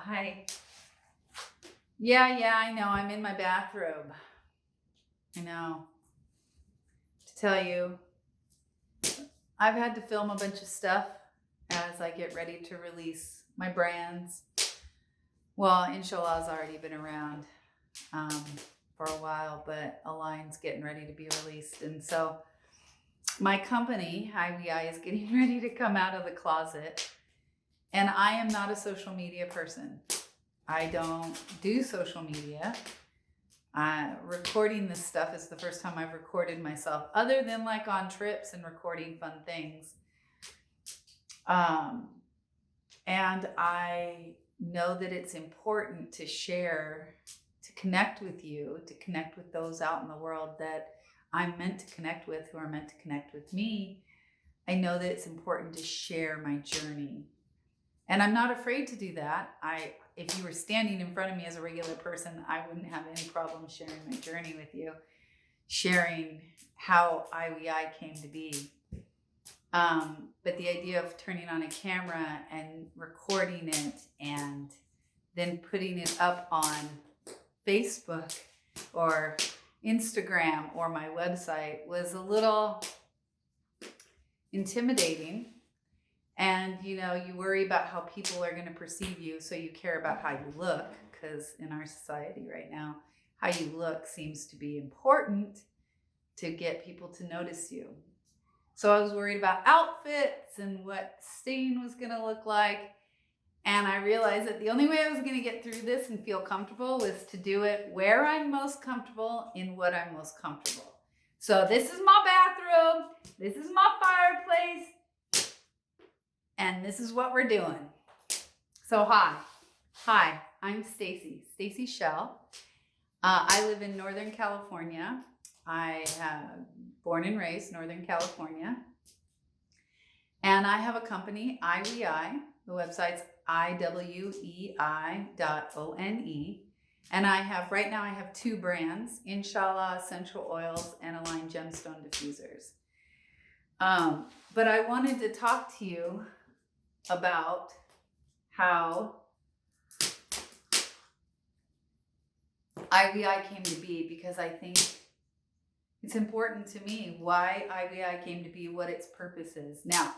Hi. Yeah, I know. I'm in my bathrobe. I know. To tell you, I've had to film a bunch of stuff as I get ready to release my brands. Well, Inshallah's already been around um, for a while, but Align's getting ready to be released. And so my company, iwei, is getting ready to come out of the closet. And I am not a social media person. I don't do social media. Recording this stuff is the first time I've recorded myself, other than like on trips and recording fun things. And I know that it's important to share, to connect with you, to connect with those out in the world that I'm meant to connect with, who are meant to connect with me. I know that it's important to share my journey. And I'm not afraid to do that. If you were standing in front of me as a regular person, I wouldn't have any problem sharing my journey with you, sharing how iwei came to be. But the idea of turning on a camera and recording it and then putting it up on Facebook or Instagram or my website was a little intimidating. And, you worry about how people are going to perceive you, so you care about how you look, because in our society right now, how you look seems to be important to get people to notice you. So I was worried about outfits and what staying was going to look like. And I realized that the only way I was going to get through this and feel comfortable was to do it where I'm most comfortable, in what I'm most comfortable. So this is my bathroom. This is my fireplace. And this is what we're doing. So hi, I'm Stacy Shell. I live in Northern California. I have born and raised Northern California. And I have a company, iwei. The website's iwei.one. And right now I have two brands, Inshallah Essential Oils and Align Gemstone Diffusers. But I wanted to talk to you about how iwei came to be, because I think it's important to me why iwei came to be, what its purpose is. Now,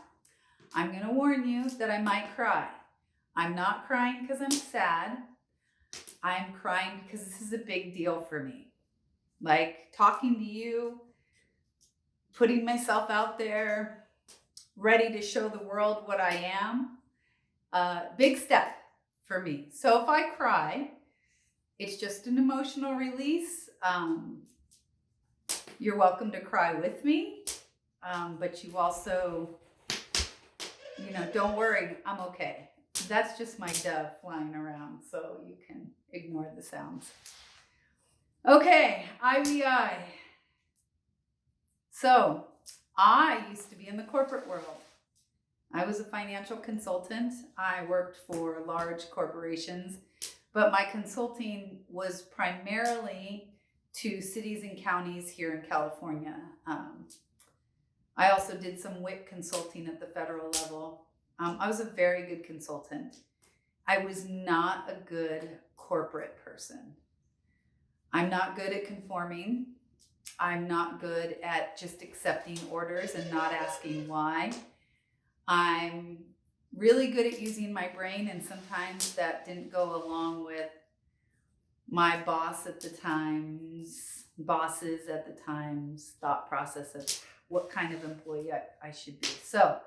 I'm going to warn you that I might cry. I'm not crying because I'm sad. I'm crying because this is a big deal for me. Like talking to you, putting myself out there, ready to show the world what I am. Big step for me. So if I cry, it's just an emotional release. You're welcome to cry with me. But you also, don't worry, I'm okay. That's just my dove flying around, so you can ignore the sounds. Okay, iwei. So I used to be in the corporate world. I was a financial consultant. I worked for large corporations, but my consulting was primarily to cities and counties here in California. I also did some WIC consulting at the federal level. I was a very good consultant. I was not a good corporate person. I'm not good at conforming. I'm not good at just accepting orders and not asking why. I'm really good at using my brain, and sometimes that didn't go along with my bosses at the time's thought process of what kind of employee I should be. So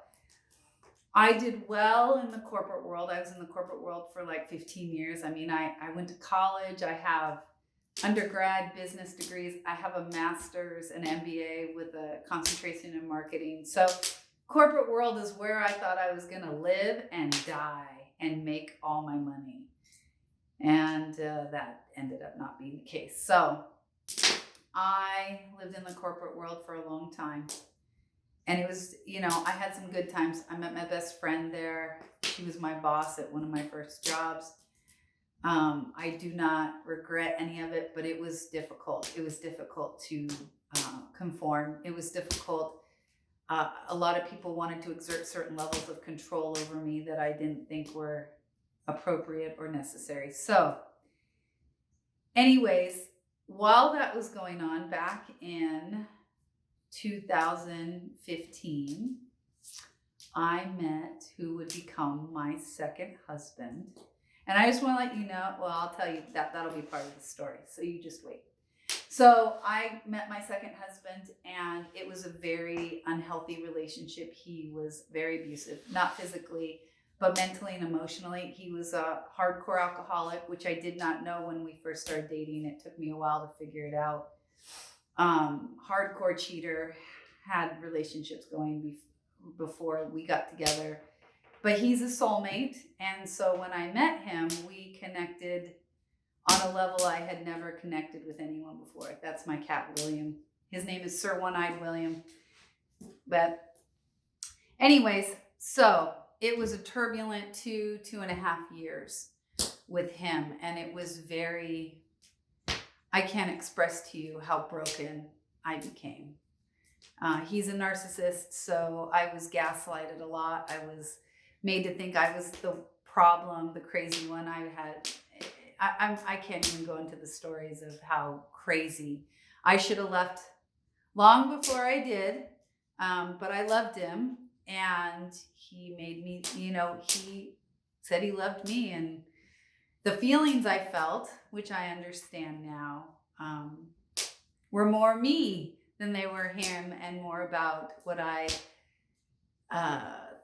I did well in the corporate world. I was in the corporate world for like 15 years. I mean, I went to college. I have undergrad business degrees. I have a master's, an MBA with a concentration in marketing. So corporate world is where I thought I was going to live and die and make all my money. And that ended up not being the case. So I lived in the corporate world for a long time. And it was, I had some good times. I met my best friend there. She was my boss at one of my first jobs. I do not regret any of it, but it was difficult. It was difficult to conform. It was difficult. A lot of people wanted to exert certain levels of control over me that I didn't think were appropriate or necessary. So anyways, while that was going on back in 2015, I met who would become my second husband. And I just want to let you know, well, I'll tell you that'll be part of the story. So you just wait. So I met my second husband, and it was a very unhealthy relationship. He was very abusive, not physically, but mentally and emotionally. He was a hardcore alcoholic, which I did not know when we first started dating. It took me a while to figure it out. Hardcore cheater, had relationships going before we got together. But he's a soulmate. And so when I met him, we connected on a level I had never connected with anyone before. That's my cat, William. His name is Sir One-Eyed William. But anyways, so it was a turbulent 2.5 years with him. And it was very, I can't express to you how broken I became. He's a narcissist, so I was gaslighted a lot. I was made to think I was the problem, the crazy one. I can't even go into the stories of how crazy. I should have left long before I did, but I loved him, and he made me, he said he loved me, and the feelings I felt, which I understand now, were more me than they were him, and more about what I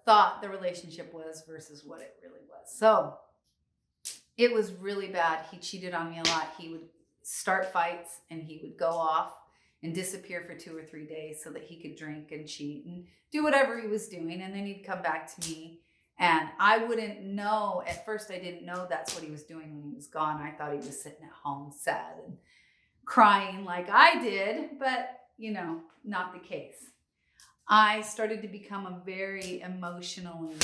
thought the relationship was versus what it really was. So it was really bad. He cheated on me a lot. He would start fights, and he would go off and disappear for 2 or 3 days so that he could drink and cheat and do whatever he was doing. And then he'd come back to me, and I wouldn't know. At first, I didn't know that's what he was doing when he was gone. I thought he was sitting at home sad and crying like I did, but not the case. I started to become a very emotionally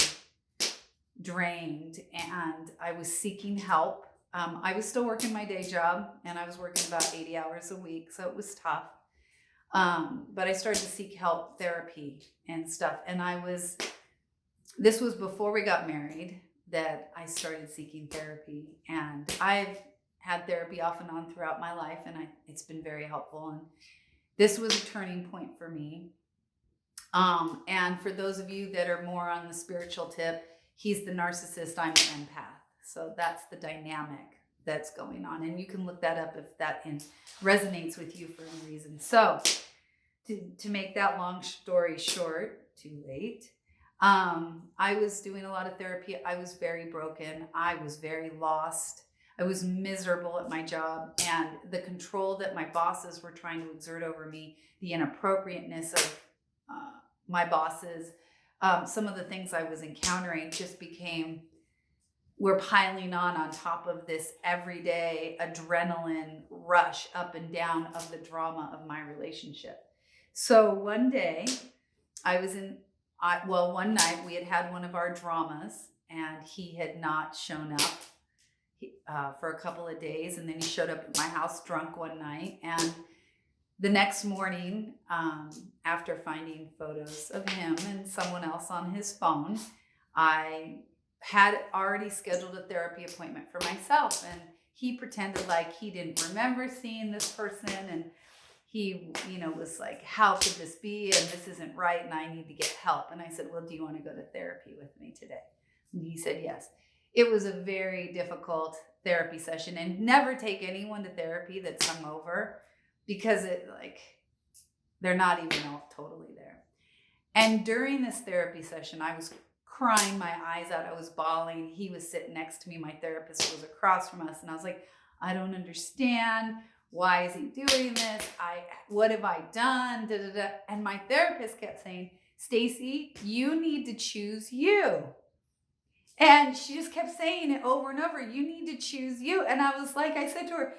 drained, and I was seeking help. I was still working my day job, and I was working about 80 hours a week, so it was tough. But I started to seek help, therapy and stuff. And this was before we got married that I started seeking therapy. And I've had therapy off and on throughout my life, and it's been very helpful. And this was a turning point for me. And for those of you that are more on the spiritual tip, he's the narcissist, I'm an empath. So that's the dynamic that's going on. And you can look that up if that resonates with you for any reason. So to make that long story short, too late, I was doing a lot of therapy. I was very broken. I was very lost. I was miserable at my job, and the control that my bosses were trying to exert over me, the inappropriateness of my bosses, some of the things I was encountering just were piling on top of this everyday adrenaline rush up and down of the drama of my relationship. So one day one night we had one of our dramas, and he had not shown up for a couple of days. And then he showed up at my house drunk one night. And the next morning, after finding photos of him and someone else on his phone, I had already scheduled a therapy appointment for myself. And he pretended like he didn't remember seeing this person. And he, was like, how could this be? And this isn't right. And I need to get help. And I said, well, do you want to go to therapy with me today? And he said, yes. It was a very difficult therapy session, and never take anyone to therapy that's hungover, because they're not even all totally there. And during this therapy session, I was crying my eyes out. I was bawling. He was sitting next to me. My therapist was across from us. And I was like, I don't understand. Why is he doing this? What have I done? Da, da, da. And my therapist kept saying, Stacy, you need to choose you. And she just kept saying it over and over. You need to choose you. And I said to her,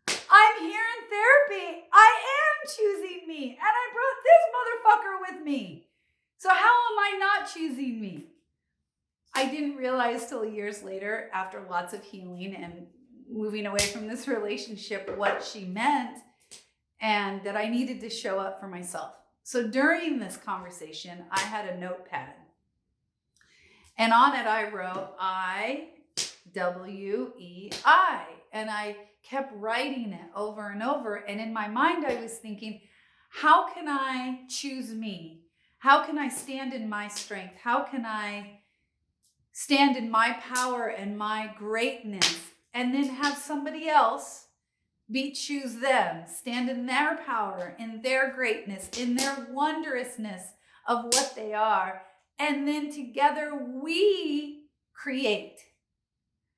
I'm here in therapy. I am choosing me. And I brought this motherfucker with me. So how am I not choosing me? I didn't realize till years later, after lots of healing and moving away from this relationship, what she meant, and that I needed to show up for myself. So during this conversation, I had a notepad. And on it, I wrote, I WEI. And I kept writing it over and over. And in my mind, I was thinking, how can I choose me? How can I stand in my strength? How can I stand in my power and my greatness? And then have somebody else choose them, stand in their power, in their greatness, in their wondrousness of what they are. And then together we create.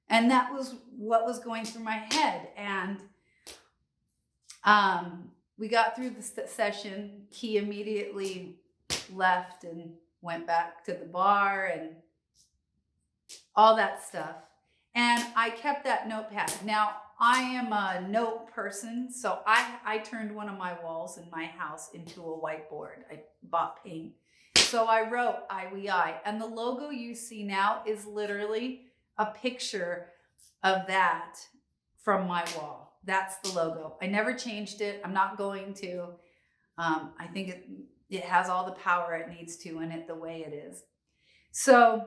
And that was what was going through my head. And we got through the session. He immediately left and went back to the bar and all that stuff. And I kept that notepad. Now, I am a note person, so I turned one of my walls in my house into a whiteboard. I bought paint. So I wrote iwei, and the logo you see now is literally a picture of that from my wall. That's the logo. I never changed it. I'm not going to. I think it has all the power it needs to in it the way it is. So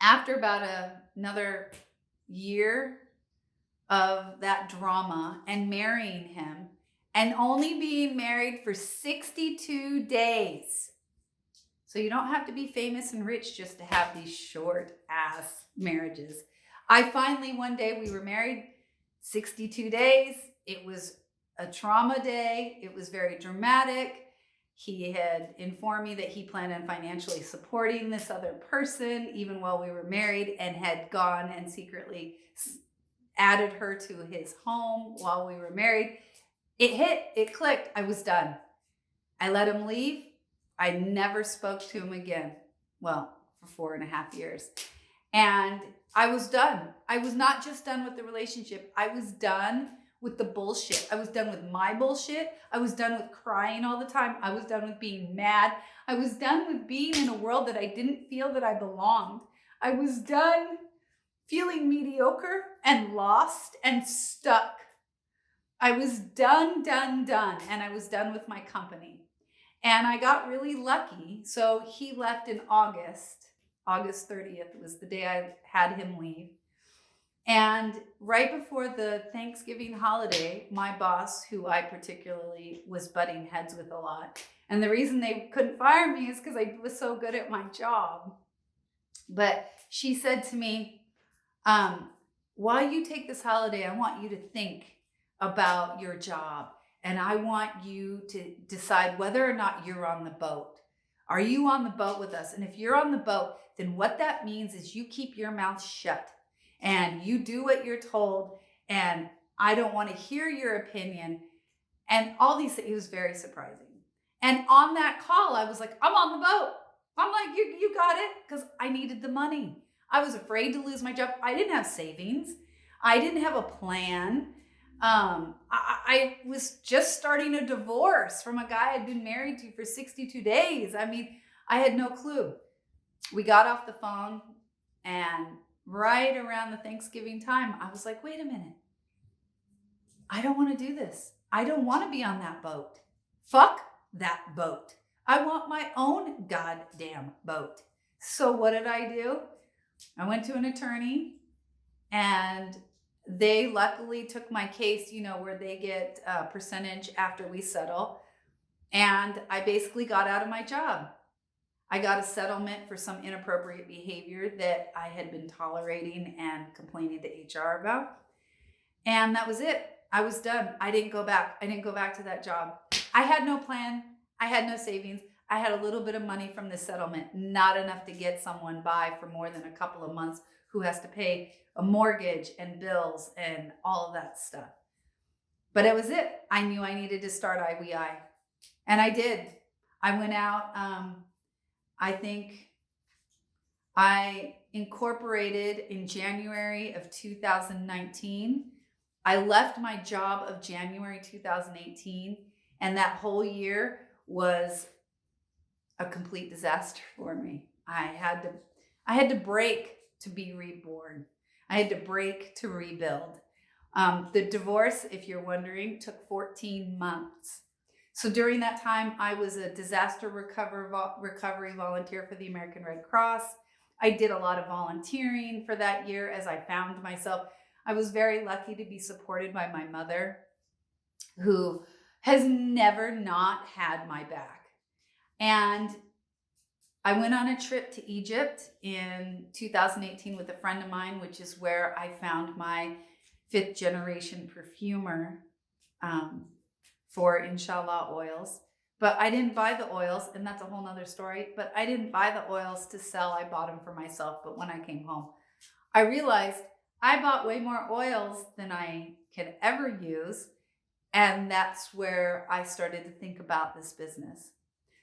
after about another year of that drama and marrying him, and only being married for 62 days. So you don't have to be famous and rich just to have these short ass marriages. I finally, one day, we were married 62 days. It was a trauma day. It was very dramatic. He had informed me that he planned on financially supporting this other person even while we were married, and had gone and secretly added her to his home while we were married. It hit, it clicked. I was done. I let him leave. I never spoke to him again. Well, for 4.5 years. And I was done. I was not just done with the relationship. I was done with the bullshit. I was done with my bullshit. I was done with crying all the time. I was done with being mad. I was done with being in a world that I didn't feel that I belonged. I was done feeling mediocre and lost and stuck. I was done. And I was done with my company. And I got really lucky. So he left in August 30th was the day I had him leave. And right before the Thanksgiving holiday, my boss, who I particularly was butting heads with a lot, and the reason they couldn't fire me is because I was so good at my job. But she said to me, while you take this holiday, I want you to think about your job. And I want you to decide whether or not you're on the boat. Are you on the boat with us? And if you're on the boat, then what that means is you keep your mouth shut and you do what you're told. And I don't want to hear your opinion. And all these things. It was very surprising. And on that call, I was like, I'm on the boat. I'm like, you got it. Because I needed the money. I was afraid to lose my job. I didn't have savings. I didn't have a plan. I was just starting a divorce from a guy I'd been married to for 62 days. I mean, I had no clue. We got off the phone, and right around the Thanksgiving time, I was like, wait a minute. I don't want to do this. I don't want to be on that boat. Fuck that boat. I want my own goddamn boat. So what did I do? I went to an attorney, and they luckily took my case, where they get a percentage after we settle. And I basically got out of my job. I got a settlement for some inappropriate behavior that I had been tolerating and complaining to HR about. And that was it. I was done. I didn't go back. I didn't go back to that job. I had no plan. I had no savings. I had a little bit of money from the settlement, not enough to get someone by for more than a couple of months who has to pay a mortgage and bills and all of that stuff. But it was it. I knew I needed to start iwei. And I did. I went out. I think I incorporated in January of 2019. I left my job of January 2018. And that whole year was a complete disaster for me. I had to break to be reborn. I had to break to rebuild. The divorce, if you're wondering, took 14 months. So during that time, I was a disaster recovery volunteer for the American Red Cross. I did a lot of volunteering for that year as I found myself. I was very lucky to be supported by my mother, who has never not had my back. And I went on a trip to Egypt in 2018 with a friend of mine, which is where I found my 5th generation perfumer for Inshallah oils. But I didn't buy the oils, and that's a whole nother story. But I didn't buy the oils to sell. I bought them for myself. But when I came home, I realized I bought way more oils than I could ever use. And that's where I started to think about this business.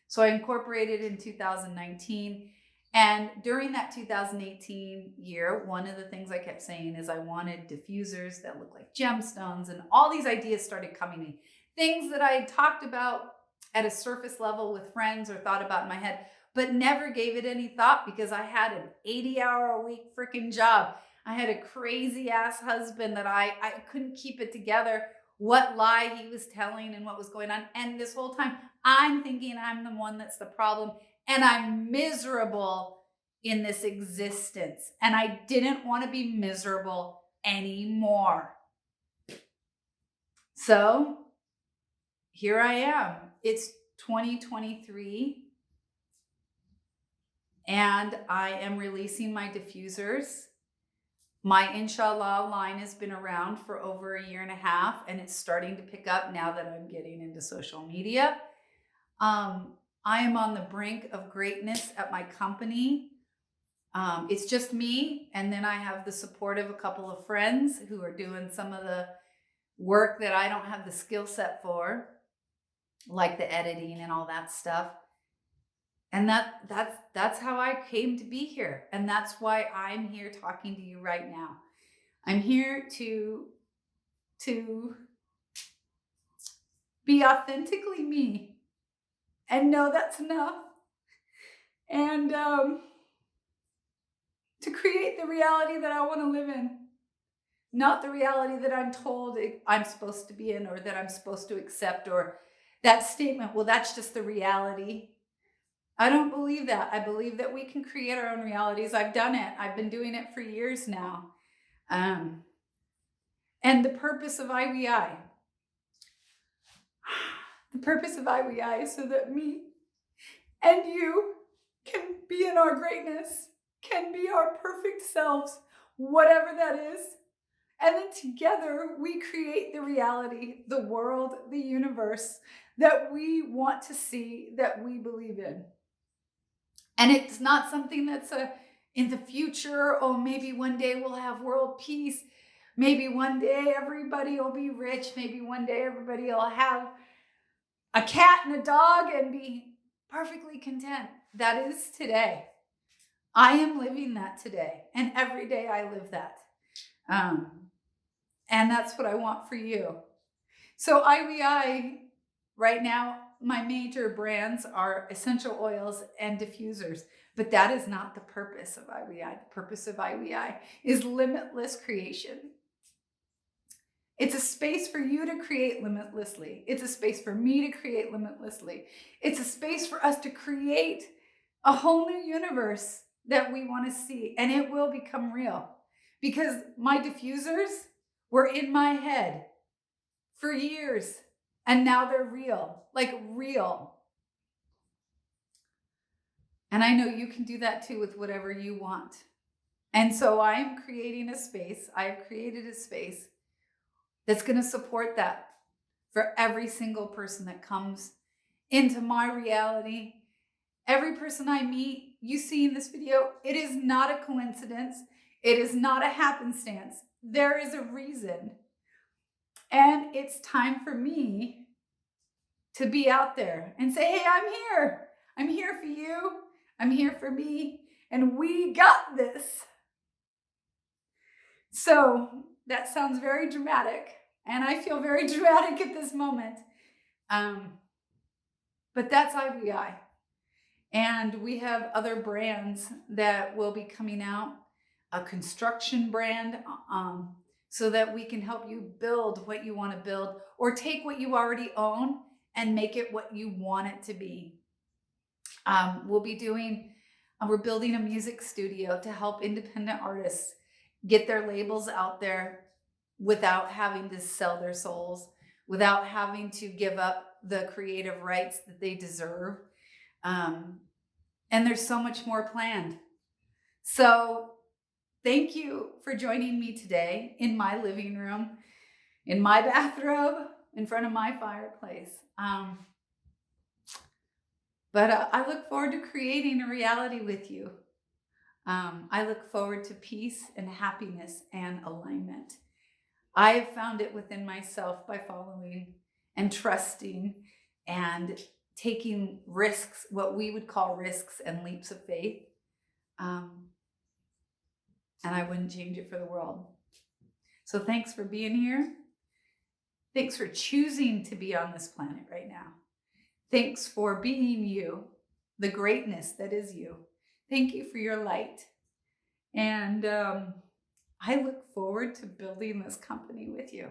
So I incorporated in 2019. And during that 2018 year, one of the things I kept saying is I wanted diffusers that look like gemstones, and all these ideas started coming to me. Things that I had talked about at a surface level with friends or thought about in my head, but never gave it any thought because I had an 80-hour-a-week freaking job. I had a crazy ass husband that I couldn't keep it together, what lie he was telling and what was going on. And this whole time I'm thinking I'm the one that's the problem, and I'm miserable in this existence. And I didn't want to be miserable anymore. So here I am. It's 2023, and I am releasing my diffusers. My Inshallah line has been around for over a year and a half, and it's starting to pick up now that I'm getting into social media. I am on the brink of greatness at my company. It's just me, and then I have the support of a couple of friends who are doing some of the work that I don't have the skill set for, like the editing and all that stuff. And that's how I came to be here. And that's why I'm here talking to you right now. I'm here to be authentically me and know that's enough. And to create the reality that I want to live in, not the reality that I'm told I'm supposed to be in, or that I'm supposed to accept, or that statement, well, that's just the reality. I don't believe that. I believe that we can create our own realities. I've done it. I've been doing it for years now. And the purpose of iwei, is so that me and you can be in our greatness, can be our perfect selves, whatever that is. And then together we create the reality, the world, the universe that we want to see, that we believe in. And it's not something that's in the future. Oh, maybe one day we'll have world peace. Maybe one day everybody will be rich. Maybe one day everybody will have a cat and a dog and be perfectly content. That is today. I am living that today. And every day I live that. And that's what I want for you. So iwei, right now, my major brands are essential oils and diffusers, but that is not the purpose of iwei. The purpose of iwei is limitless creation. It's a space for you to create limitlessly. It's a space for me to create limitlessly. It's a space for us to create a whole new universe that we want to see, and it will become real. Because my diffusers were in my head for years, and now they're real, like real. And I know you can do that too with whatever you want. And so I'm creating a space. I've created a space that's going to support that for every single person that comes into my reality. Every person I meet, you see in this video, it is not a coincidence. It is not a happenstance. There is a reason. And it's time for me to be out there and say, hey, I'm here. I'm here for you. I'm here for me. And we got this. So that sounds very dramatic. And I feel very dramatic at this moment. But that's iwei. And we have other brands that will be coming out. A construction brand, so that we can help you build what you want to build, or take what you already own and make it what you want it to be. We'll be doing We're building a music studio to help independent artists get their labels out there without having to sell their souls, without having to give up the creative rights that they deserve. And there's so much more planned. So thank you for joining me today in my living room, in my bathrobe, in front of my fireplace. But I look forward to creating a reality with you. I look forward to peace and happiness and alignment. I have found it within myself by following and trusting and taking risks, what we would call risks and leaps of faith. And I wouldn't change it for the world. So thanks for being here. Thanks for choosing to be on this planet right now. Thanks for being you, the greatness that is you. Thank you for your light. And I look forward to building this company with you.